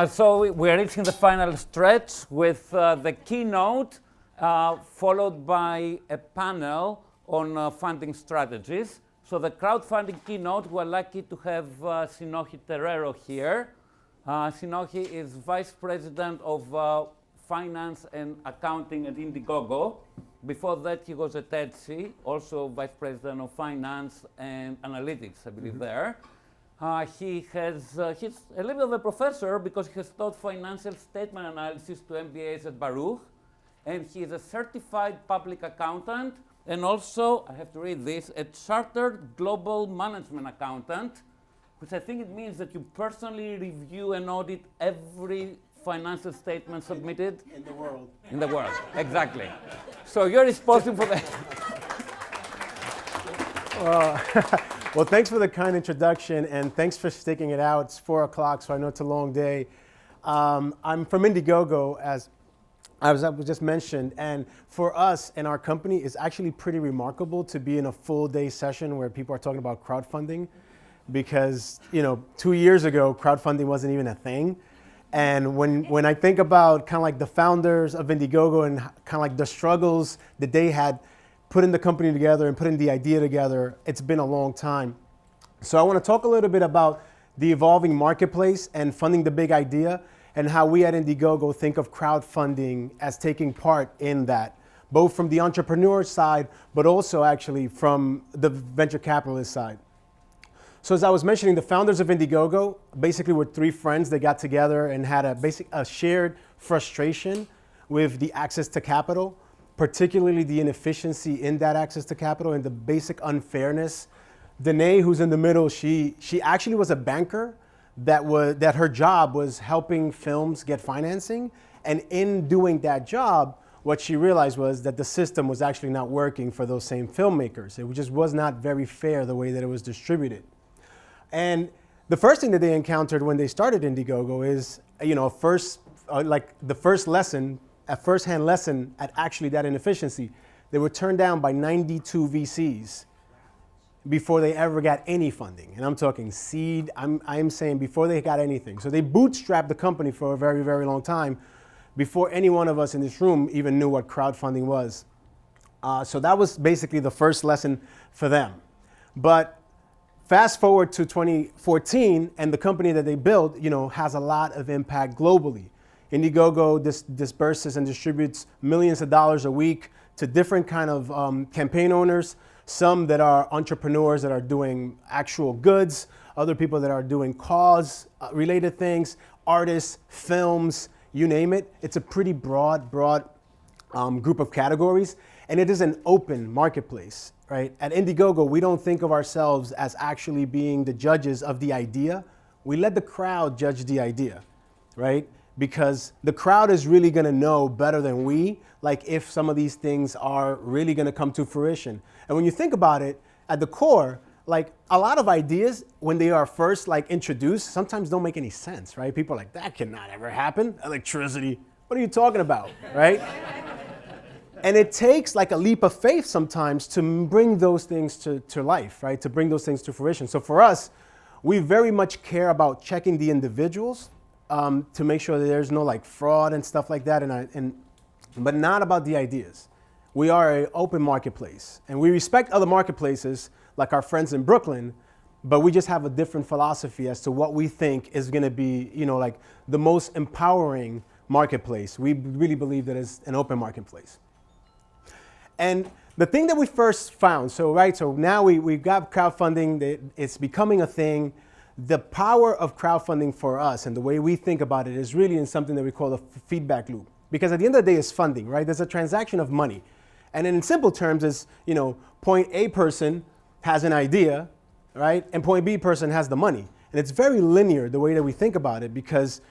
So we're reaching the final stretch with the keynote, followed by a panel on funding strategies. So the crowdfunding keynote, we're lucky to have Sinohe Terrero here. Sinohe is Vice President of Finance and Accounting at Indiegogo. Before that, he was at Etsy, also Vice President of Finance and Analytics, I believe, there. He's a little bit of a professor because he has taught financial statement analysis to MBAs at Baruch. And he is a certified public accountant and also, I have to read this, a chartered global management accountant, which I think it means that you personally review and audit every financial statement submitted? In the world. In the world, exactly. So you're responsible for that. Well, thanks for the kind introduction, and thanks for sticking it out. It's 4 o'clock, so I know it's a long day. I'm from Indiegogo, as I was just mentioned, and for us and our company, it's actually pretty remarkable to be in a full day session where people are talking about crowdfunding, because 2 years ago, crowdfunding wasn't even a thing. And when I think about kind of like the founders of Indiegogo and kind of like the struggles that they had putting the company together and putting the idea together, it's been a long time. So I want to talk a little bit about the evolving marketplace and funding the big idea, and how we at Indiegogo think of crowdfunding as taking part in that, both from the entrepreneur side, but also actually from the venture capitalist side. So as I was mentioning, the founders of Indiegogo basically were 3 friends that got together and had a shared frustration with the access to capital, particularly the inefficiency in that access to capital and the basic unfairness. Danae, who's in the middle, she actually was a banker that her job was helping films get financing. And in doing that job, what she realized was that the system was actually not working for those same filmmakers. It just was not very fair the way that it was distributed. And the first thing that they encountered when they started Indiegogo is, the first lesson, a first-hand lesson at actually that inefficiency. They were turned down by 92 VCs before they ever got any funding. And I'm talking seed, I'm saying before they got anything. So they bootstrapped the company for a very, very long time before any one of us in this room even knew what crowdfunding was. So that was basically the first lesson for them. But fast forward to 2014, and the company that they built, has a lot of impact globally. Indiegogo disperses and distributes millions of dollars a week to different kind of campaign owners, some that are entrepreneurs that are doing actual goods, other people that are doing cause-related things, artists, films, you name it. It's a pretty broad group of categories, and it is an open marketplace, right? At Indiegogo, we don't think of ourselves as actually being the judges of the idea. We let the crowd judge the idea, right? Because the crowd is really gonna know better than we, like if some of these things are really gonna come to fruition. And when you think about it, at the core, like a lot of ideas, when they are first introduced, sometimes don't make any sense, right? People are like, that cannot ever happen. Electricity, what are you talking about, right? And it takes like a leap of faith sometimes to bring those things to life, right? To bring those things to fruition. So for us, we very much care about checking the individuals to make sure that there's no fraud and stuff like that, but not about the ideas. We are an open marketplace, and we respect other marketplaces like our friends in Brooklyn, but we just have a different philosophy as to what we think is gonna be, the most empowering marketplace. We really believe that it's an open marketplace. And the thing that we first found, so now we've got crowdfunding, it's becoming a thing. The power of crowdfunding for us and the way we think about it is really in something that we call a feedback loop. Because at the end of the day, it's funding, right? There's a transaction of money. And in simple terms, is point A person has an idea, right? And point B person has the money. And it's very linear the way that we think about it, because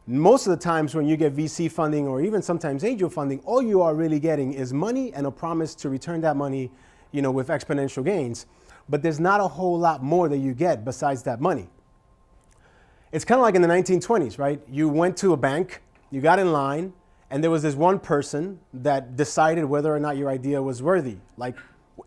most of the times when you get VC funding or even sometimes angel funding, all you are really getting is money and a promise to return that money, with exponential gains. But there's not a whole lot more that you get besides that money. It's kind of like in the 1920s, right? You went to a bank, you got in line, and there was this one person that decided whether or not your idea was worthy, like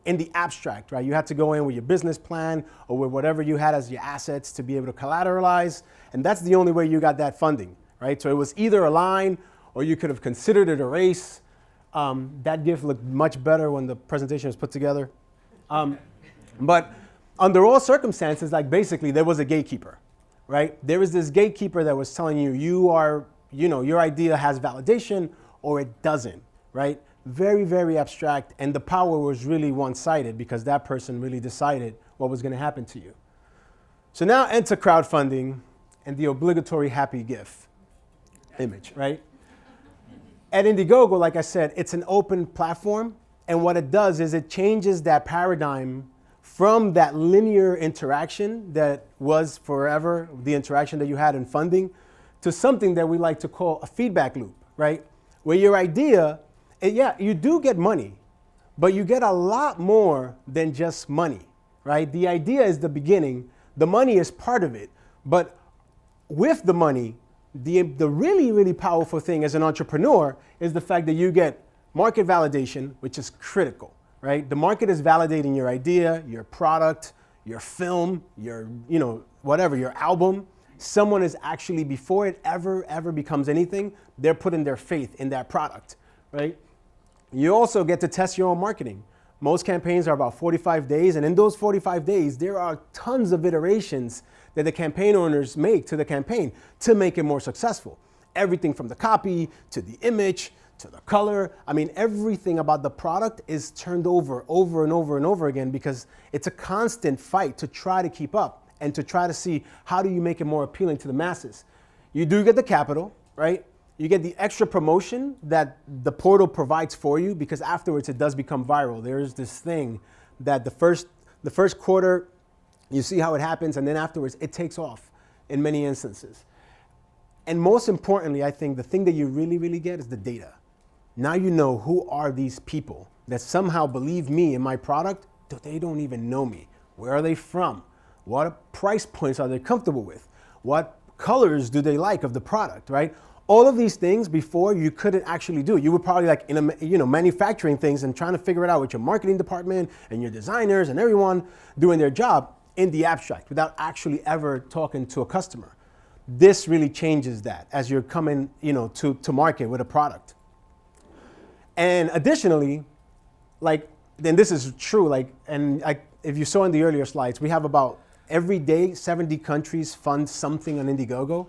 in the abstract, right? You had to go in with your business plan or with whatever you had as your assets to be able to collateralize, and that's the only way you got that funding. right? So it was either a line or you could have considered it a race. That GIF looked much better when the presentation was put together. But under all circumstances, like basically there was a gatekeeper, right? There was this gatekeeper that was telling you, your idea has validation or it doesn't, right? Very, very abstract. And the power was really one-sided because that person really decided what was going to happen to you. So now enter crowdfunding and the obligatory happy GIF image, right? At Indiegogo, like I said, it's an open platform. And what it does is it changes that paradigm from that linear interaction that was forever, the interaction that you had in funding, to something that we like to call a feedback loop, right? Where your idea, you do get money, but you get a lot more than just money, right? The idea is the beginning, the money is part of it, but with the money, the really, really powerful thing as an entrepreneur is the fact that you get market validation, which is critical, right? The market is validating your idea, your product, your film, your, whatever, your album. Someone is actually, before it ever becomes anything, they're putting their faith in that product, right? You also get to test your own marketing. Most campaigns are about 45 days, and in those 45 days, there are tons of iterations that the campaign owners make to the campaign to make it more successful. Everything from the copy to the image to the color. I mean, everything about the product is turned over and over again because it's a constant fight to try to keep up and to try to see how do you make it more appealing to the masses. You do get the capital, right? You get the extra promotion that the portal provides for you because afterwards it does become viral. There's this thing that the first quarter, you see how it happens, and then afterwards it takes off in many instances. And most importantly, I think the thing that you really, really get is the data. Now you know who are these people that somehow believe me in my product, but they don't even know me. Where are they from? What price points are they comfortable with? What colors do they like of the product, right? All of these things before you couldn't actually do. You were probably like manufacturing things and trying to figure it out with your marketing department and your designers and everyone doing their job in the abstract without actually ever talking to a customer. This really changes that as you're coming to market with a product. And additionally, then this is true, if you saw in the earlier slides, we have about every day 70 countries fund something on Indiegogo.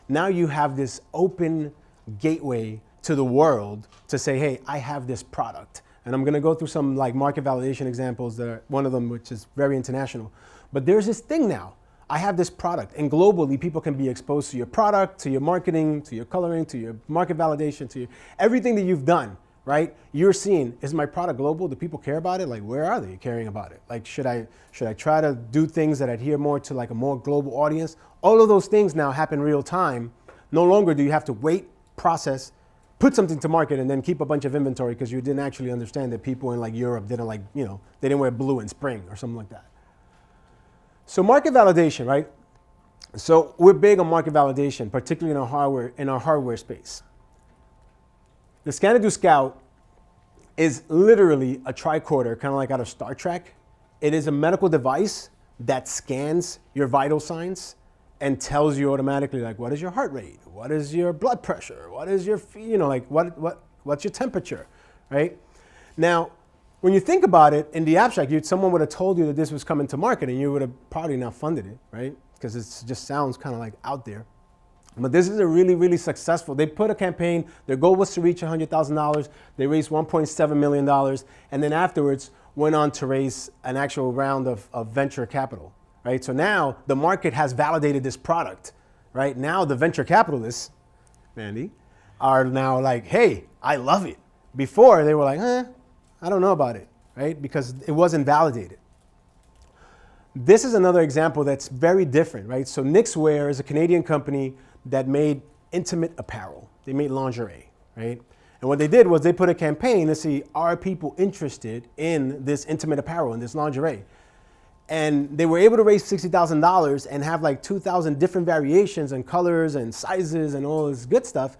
Now you have this open gateway to the world to say, hey, I have this product. And I'm gonna go through some market validation examples, one of them which is very international. But there's this thing now, I have this product, and globally people can be exposed to your product, to your marketing, to your coloring, to your market validation, to everything that you've done, right? You're seeing, is my product global? Do people care about it? Where are they caring about it? Should I try to do things that adhere more to a more global audience? All of those things now happen real time. No longer do you have to wait, process, put something to market, and then keep a bunch of inventory because you didn't actually understand that people in Europe didn't they didn't wear blue in spring or something like that. So market validation, right? So we're big on market validation, particularly in our hardware space. The Scan-to-Do Scout is literally a tricorder, kind of like out of Star Trek. It is a medical device that scans your vital signs and tells you automatically, what is your heart rate? What is your blood pressure? What is your, what's your temperature, right? Now, when you think about it, in the abstract, someone would have told you that this was coming to market and you would have probably not funded it, right? Because it just sounds kind of out there. But this is a really, really successful. They put a campaign, their goal was to reach $100,000. They raised $1.7 million, and then afterwards went on to raise an actual round of venture capital, right? So now the market has validated this product, right? Now the venture capitalists, Mandy, are now hey, I love it. Before they were I don't know about it, right? Because it wasn't validated. This is another example that's very different, right? So Knixwear is a Canadian company that made intimate apparel. They made lingerie, right? And what they did was they put a campaign to see, are people interested in this intimate apparel, in this lingerie? And they were able to raise $60,000 and have 2,000 different variations and colors and sizes and all this good stuff.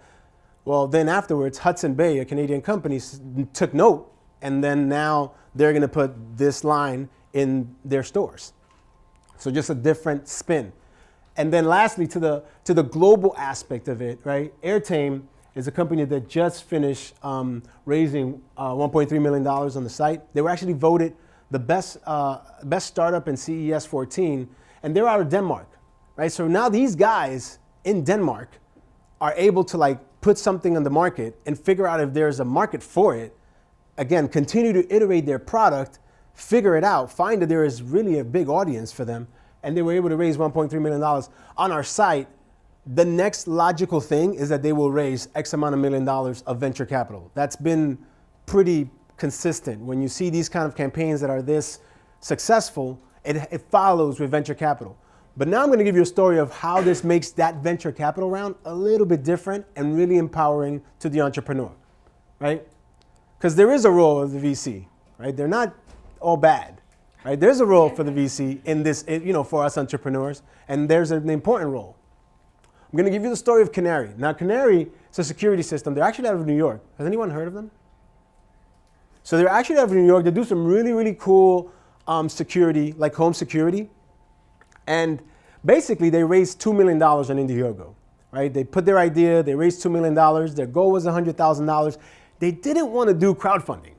Well, then afterwards, Hudson Bay, a Canadian company, took note, and then now they're gonna put this line in their stores. So just a different spin. And then lastly, to the global aspect of it, right? Airtame is a company that just finished raising $1.3 million on the site. They were actually voted the best startup in CES 14, and they're out of Denmark, right? So now these guys in Denmark are able to like put something on the market and figure out if there's a market for it. Again, continue to iterate their product, figure it out, find that there is really a big audience for them, and they were able to raise $1.3 million on our site. The next logical thing is that they will raise X amount of $1 million of venture capital. That's been pretty consistent. When you see these kind of campaigns that are this successful, it follows with venture capital. But now I'm going to give you a story of how this makes that venture capital round a little bit different and really empowering to the entrepreneur, right? Because there is a role of the VC, right? They're not all bad, right? There's a role for the VC in this, for us entrepreneurs, and there's an important role. I'm going to give you the story of Canary. Now, Canary is a security system. They're actually out of New York. Has anyone heard of them? So they're actually out of New York. They do some really, really cool security, like home security. And basically, they raised $2 million on Indiegogo, right? They put their idea, they raised $2 million. Their goal was $100,000. They didn't want to do crowdfunding.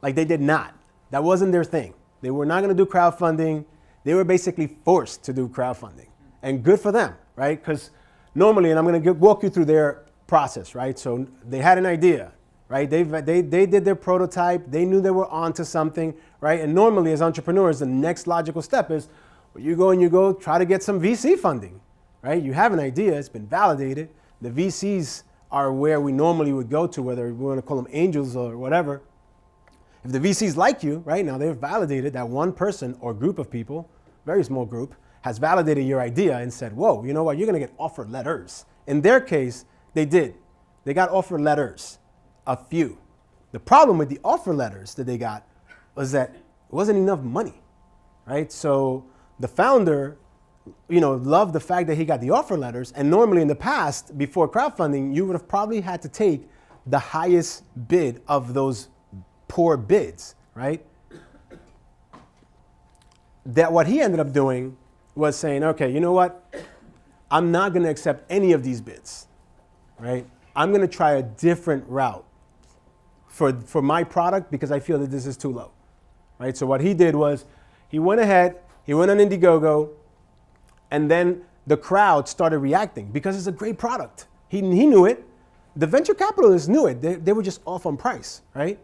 Like, they did not. That wasn't their thing. They were not going to do crowdfunding. They were basically forced to do crowdfunding. And good for them, right? Because normally, and I'm going to walk you through their process, right? So they had an idea, right? They did their prototype. They knew they were onto something, right? And normally, as entrepreneurs, the next logical step is, well, you go try to get some VC funding, right? You have an idea. It's been validated. The VCs are where we normally would go to, whether we want to call them angels or whatever. If the VCs like you, right now, they've validated that one person or group of people, very small group, has validated your idea and said, whoa, you know what, you're going to get offer letters. In their case, they did. They got offer letters, a few. The problem with the offer letters that they got was that it wasn't enough money, right? So the founder, loved the fact that he got the offer letters. And normally in the past, before crowdfunding, you would have probably had to take the highest bid of those poor bids, right? That what he ended up doing was saying, okay, you know what? I'm not going to accept any of these bids, right? I'm going to try a different route for my product because I feel that this is too low, right? So what he did was he went ahead, he went on Indiegogo, and then the crowd started reacting because it's a great product. He knew it. The venture capitalists knew it. They were just off on price, right?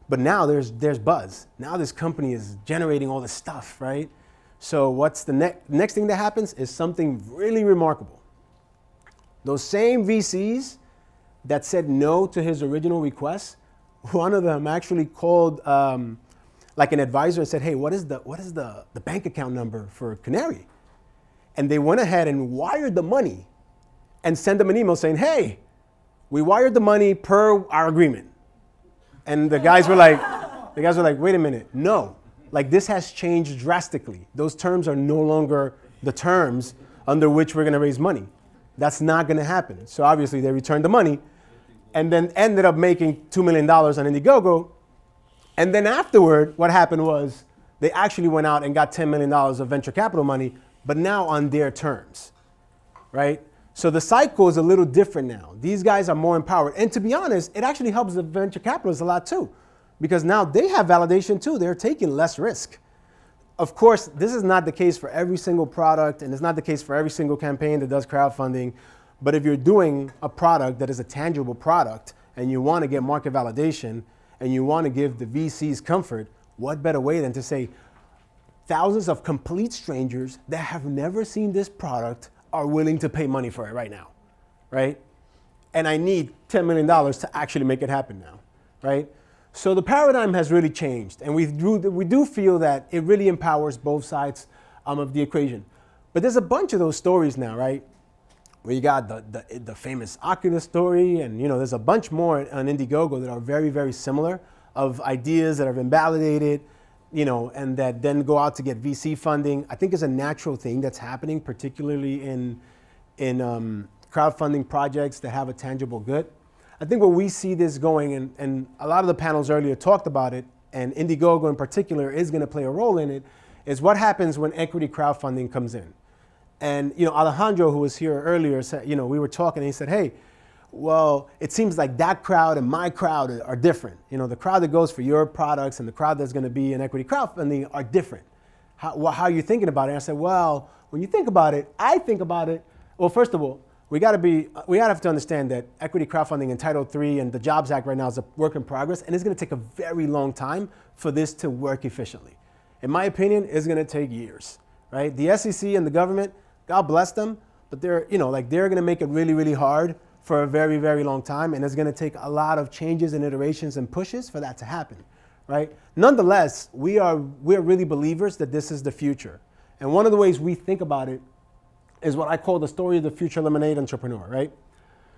But now there's buzz. Now this company is generating all this stuff, right? So what's the next thing that happens is something really remarkable. Those same VCs that said no to his original request, one of them actually called like an advisor and said, hey, what is the bank account number for Canary? And they went ahead and wired the money and sent them an email saying, hey, we wired the money per our agreement. And the guys were like, wait a minute, no. Like, this has changed drastically. Those terms are no longer the terms under which we're going to raise money. That's not going to happen. So obviously they returned the money and then ended up making $2 million on Indiegogo. And then afterward, what happened was they actually went out and got $10 million of venture capital money, but now on their terms, right? So the cycle is a little different now. These guys are more empowered. And to be honest, it actually helps the venture capitalists a lot too, because now they have validation too. They're taking less risk. Of course, this is not the case for every single product, and it's not the case for every single campaign that does crowdfunding. But if you're doing a product that is a tangible product and you want to get market validation and you want to give the VCs comfort, what better way than to say thousands of complete strangers that have never seen this product are willing to pay money for it right now, right? And I need $10 million to actually make it happen now, right? So the paradigm has really changed, and we do feel that it really empowers both sides of the equation. But there's a bunch of those stories now, right? Where you got the famous Oculus story, and there's a bunch more on Indiegogo that are very, very similar, of ideas that have been validated, and that then go out to get VC funding. I think it's a natural thing that's happening, particularly in crowdfunding projects that have a tangible good. I think where we see this going, and a lot of the panels earlier talked about it, and Indiegogo in particular is going to play a role in it, is what happens when equity crowdfunding comes in. And Alejandro, who was here earlier, said, we were talking, and he said, hey, well, it seems like that crowd and my crowd are different. The crowd that goes for your products and the crowd that's going to be in equity crowdfunding are different. How are you thinking about it? And I said, well, when you think about it, I think about it. Well, first of all, we gotta have to understand that equity crowdfunding and Title III and the Jobs Act right now is a work in progress, and it's going to take a very long time for this to work efficiently. In my opinion, it's going to take years, right? The SEC and the government, God bless them, but they're going to make it really, really hard for a very, very long time, and it's going to take a lot of changes and iterations and pushes for that to happen, right? Nonetheless, we're really believers that this is the future, and one of the ways we think about it is what I call the story of the future lemonade entrepreneur, right?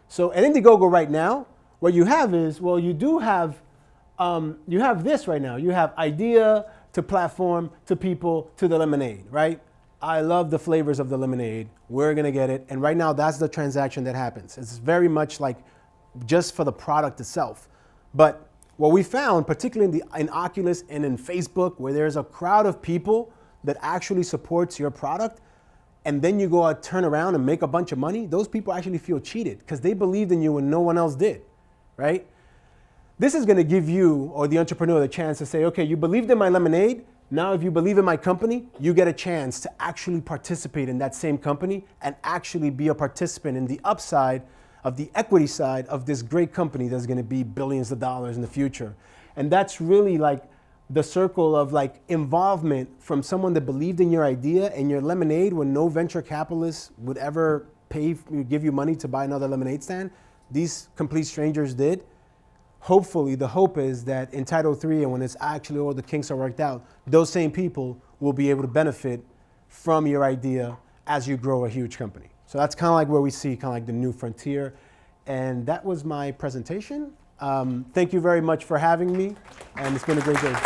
So at Indiegogo right now, what you have is, well, you have this right now. You have idea to platform to people to the lemonade, right? I love the flavors of the lemonade. We're gonna get it. And right now, that's the transaction that happens. It's very much like just for the product itself. But what we found, particularly in Oculus and in Facebook, where there's a crowd of people that actually supports your product, and then you go out, turn around and make a bunch of money, those people actually feel cheated because they believed in you when no one else did, right? This is gonna give you, or the entrepreneur, the chance to say, okay, you believed in my lemonade, now if you believe in my company, you get a chance to actually participate in that same company and actually be a participant in the upside of the equity side of this great company that's gonna be billions of dollars in the future. And that's really like the circle of like involvement from someone that believed in your idea and your lemonade when no venture capitalist would ever give you money to buy another lemonade stand. These complete strangers did. Hopefully, the hope is that in Title III and when it's actually all the kinks are worked out, those same people will be able to benefit from your idea as you grow a huge company. So that's kind of like where we see kind of like the new frontier. And that was my presentation. Thank you very much for having me, and it's been a great day.